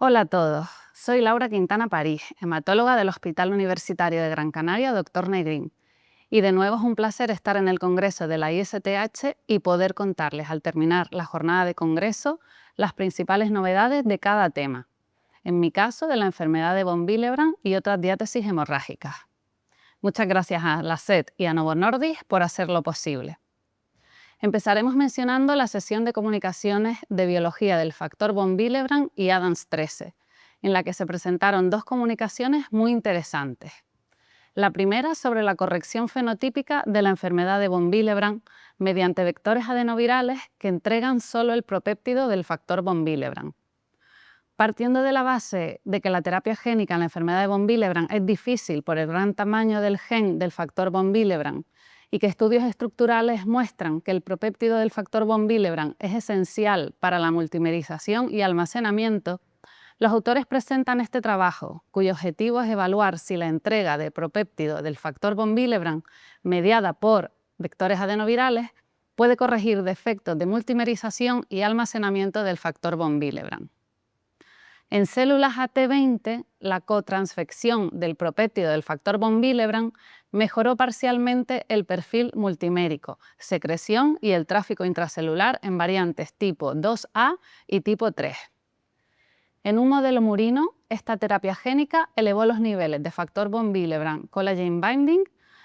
Hola a todos, soy Laura Quintana París, hematóloga del Hospital Universitario de Gran Canaria, Dr. Negrín. Y de nuevo es un placer estar en el Congreso de la ISTH y poder contarles al terminar la jornada de congreso las principales novedades de cada tema. En mi caso, de la enfermedad de von Willebrand y otras diátesis hemorrágicas. Muchas gracias a la SED y a Novo Nordisk por hacerlo posible. Empezaremos mencionando la sesión de comunicaciones de biología del factor von Willebrand y ADAMS 13, en la que se presentaron dos comunicaciones muy interesantes. La primera sobre la corrección fenotípica de la enfermedad de von Willebrand mediante vectores adenovirales que entregan solo el propéptido del factor von Willebrand. Partiendo de la base de que la terapia génica en la enfermedad de von Willebrand es difícil por el gran tamaño del gen del factor von Willebrand y que estudios estructurales muestran que el propéptido del factor von Willebrand es esencial para la multimerización y almacenamiento, los autores presentan este trabajo, cuyo objetivo es evaluar si la entrega de propéptido del factor von Willebrand, mediada por vectores adenovirales, puede corregir defectos de multimerización y almacenamiento del factor von Willebrand. En células AT20, la cotransfección del propéptido del factor von Willebrand mejoró parcialmente el perfil multimérico, secreción y el tráfico intracelular en variantes tipo 2A y tipo 3. En un modelo murino, esta terapia génica elevó los niveles de factor von Willebrand collagen binding,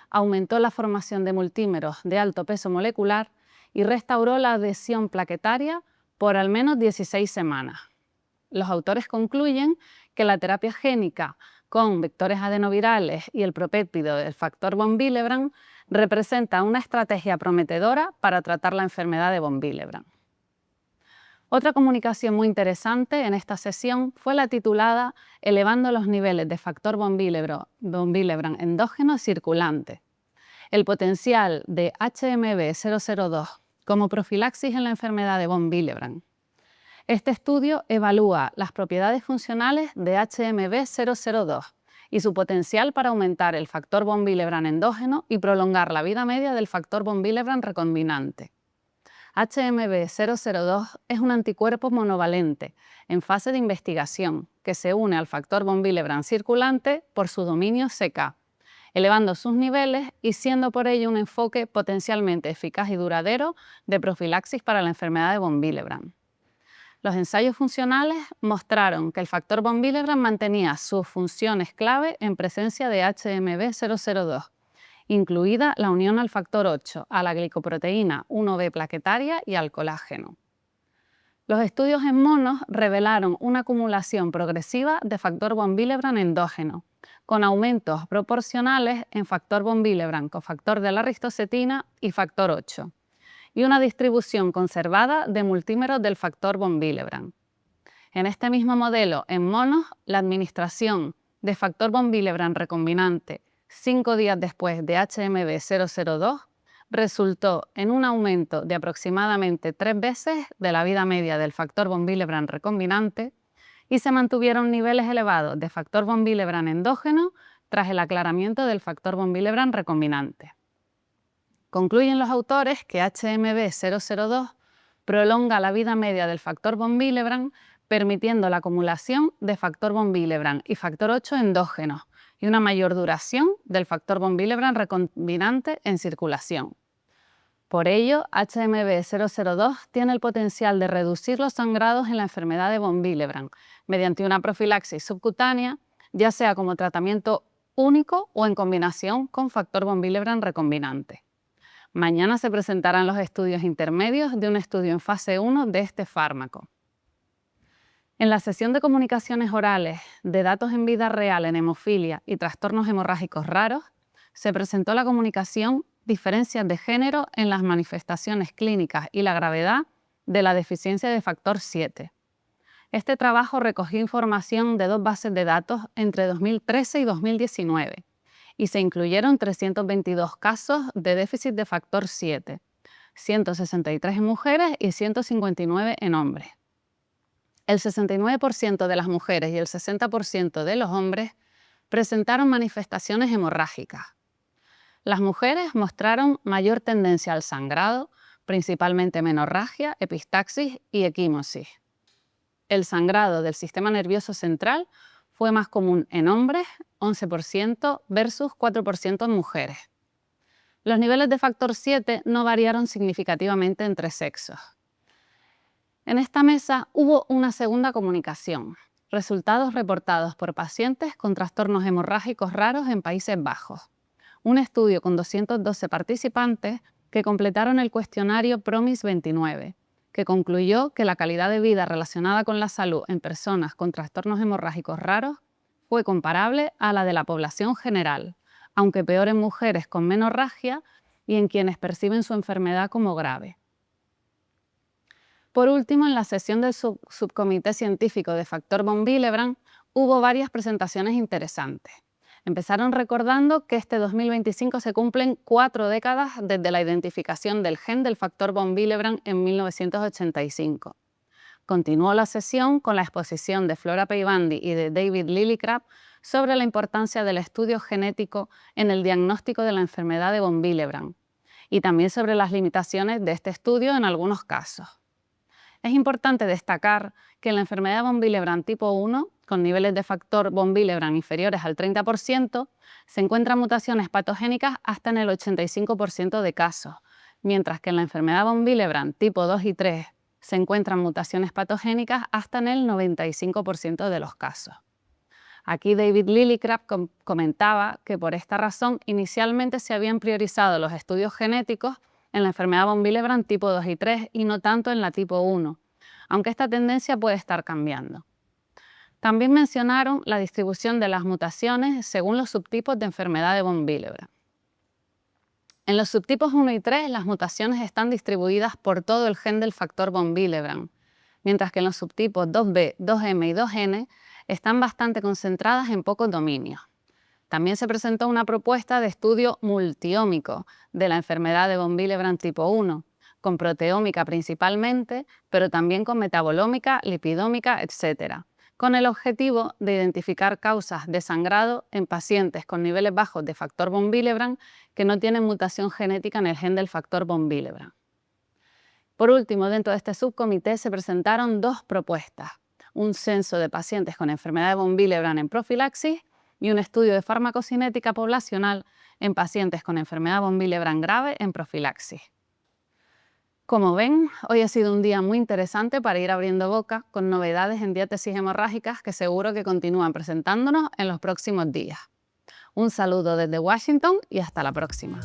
aumentó la formación de multímeros de alto peso molecular y restauró la adhesión plaquetaria por al menos 16 semanas. Los autores concluyen que la terapia génica con vectores adenovirales y el propéptido del factor von Willebrand representa una estrategia prometedora para tratar la enfermedad de von Willebrand. Otra comunicación muy interesante en esta sesión fue la titulada Elevando los niveles de factor von Willebrand endógeno circulante. El potencial de HMB002 como profilaxis en la enfermedad de von Willebrand. Este estudio evalúa las propiedades funcionales de HMB002 y su potencial para aumentar el factor von Willebrand endógeno y prolongar la vida media del factor von Willebrand recombinante. HMB002 es un anticuerpo monovalente en fase de investigación que se une al factor von Willebrand circulante por su dominio CK, elevando sus niveles y siendo por ello un enfoque potencialmente eficaz y duradero de profilaxis para la enfermedad de von Willebrand. Los ensayos funcionales mostraron que el factor von Willebrand mantenía sus funciones clave en presencia de HMB002, incluida la unión al factor 8, a la glicoproteína 1B plaquetaria y al colágeno. Los estudios en monos revelaron una acumulación progresiva de factor von Willebrand endógeno, con aumentos proporcionales en factor von Willebrand, cofactor de la ristocetina y factor 8. Y una distribución conservada de multímeros del factor von Willebrand. En este mismo modelo, en monos, la administración de factor von Willebrand recombinante 5 días después de HMB002 resultó en un aumento de aproximadamente 3 veces de la vida media del factor von Willebrand recombinante y se mantuvieron niveles elevados de factor von Willebrand endógeno tras el aclaramiento del factor von Willebrand recombinante. Concluyen los autores que HMB002 prolonga la vida media del factor von Willebrand, permitiendo la acumulación de factor von Willebrand y factor 8 endógenos y una mayor duración del factor von Willebrand recombinante en circulación. Por ello, HMB002 tiene el potencial de reducir los sangrados en la enfermedad de von Willebrand mediante una profilaxis subcutánea, ya sea como tratamiento único o en combinación con factor von Willebrand recombinante. Mañana se presentarán los estudios intermedios de un estudio en fase 1 de este fármaco. En la sesión de comunicaciones orales de datos en vida real en hemofilia y trastornos hemorrágicos raros, se presentó la comunicación Diferencias de género en las manifestaciones clínicas y la gravedad de la deficiencia de factor 7. Este trabajo recogió información de 2 bases de datos entre 2013 y 2019 y se incluyeron 322 casos de déficit de factor 7, 163 en mujeres y 159 en hombres. El 69% de las mujeres y el 60% de los hombres presentaron manifestaciones hemorrágicas. Las mujeres mostraron mayor tendencia al sangrado, principalmente menorragia, epistaxis y equimosis. El sangrado del sistema nervioso central fue más común en hombres, 11% versus 4% en mujeres. Los niveles de factor 7 no variaron significativamente entre sexos. En esta mesa hubo una segunda comunicación, resultados reportados por pacientes con trastornos hemorrágicos raros en Países Bajos. Un estudio con 212 participantes que completaron el cuestionario PROMIS-29, que concluyó que la calidad de vida relacionada con la salud en personas con trastornos hemorrágicos raros fue comparable a la de la población general, aunque peor en mujeres con menorragia y en quienes perciben su enfermedad como grave. Por último, en la sesión del subcomité científico de factor von Willebrand hubo varias presentaciones interesantes. Empezaron recordando que este 2025 se cumplen 4 décadas desde la identificación del gen del factor von Willebrand en 1985. Continuó la sesión con la exposición de Flora Peibandi y de David Lillicrap sobre la importancia del estudio genético en el diagnóstico de la enfermedad de von Willebrand y también sobre las limitaciones de este estudio en algunos casos. Es importante destacar que en la enfermedad de von Willebrand tipo 1, con niveles de factor von Willebrand inferiores al 30%, se encuentran mutaciones patogénicas hasta en el 85% de casos, mientras que en la enfermedad von Willebrand tipo 2 y 3 se encuentran mutaciones patogénicas hasta en el 95% de los casos. Aquí David Lillicrap comentaba que por esta razón inicialmente se habían priorizado los estudios genéticos en la enfermedad von Willebrand tipo 2 y 3 y no tanto en la tipo 1, aunque esta tendencia puede estar cambiando. También mencionaron la distribución de las mutaciones según los subtipos de enfermedad de von Willebrand. En los subtipos 1 y 3 las mutaciones están distribuidas por todo el gen del factor von Willebrand, mientras que en los subtipos 2B, 2M y 2N están bastante concentradas en pocos dominios. También se presentó una propuesta de estudio multiómico de la enfermedad de von Willebrand tipo 1, con proteómica principalmente, pero también con metabolómica, lipidómica, etc., con el objetivo de identificar causas de sangrado en pacientes con niveles bajos de factor von Willebrand que no tienen mutación genética en el gen del factor von Willebrand. Por último, dentro de este subcomité se presentaron 2 propuestas, un censo de pacientes con enfermedad de von Willebrand en profilaxis y un estudio de farmacocinética poblacional en pacientes con enfermedad von Willebrand grave en profilaxis. Como ven, hoy ha sido un día muy interesante para ir abriendo boca con novedades en diátesis hemorrágicas que seguro que continúan presentándonos en los próximos días. Un saludo desde Washington y hasta la próxima.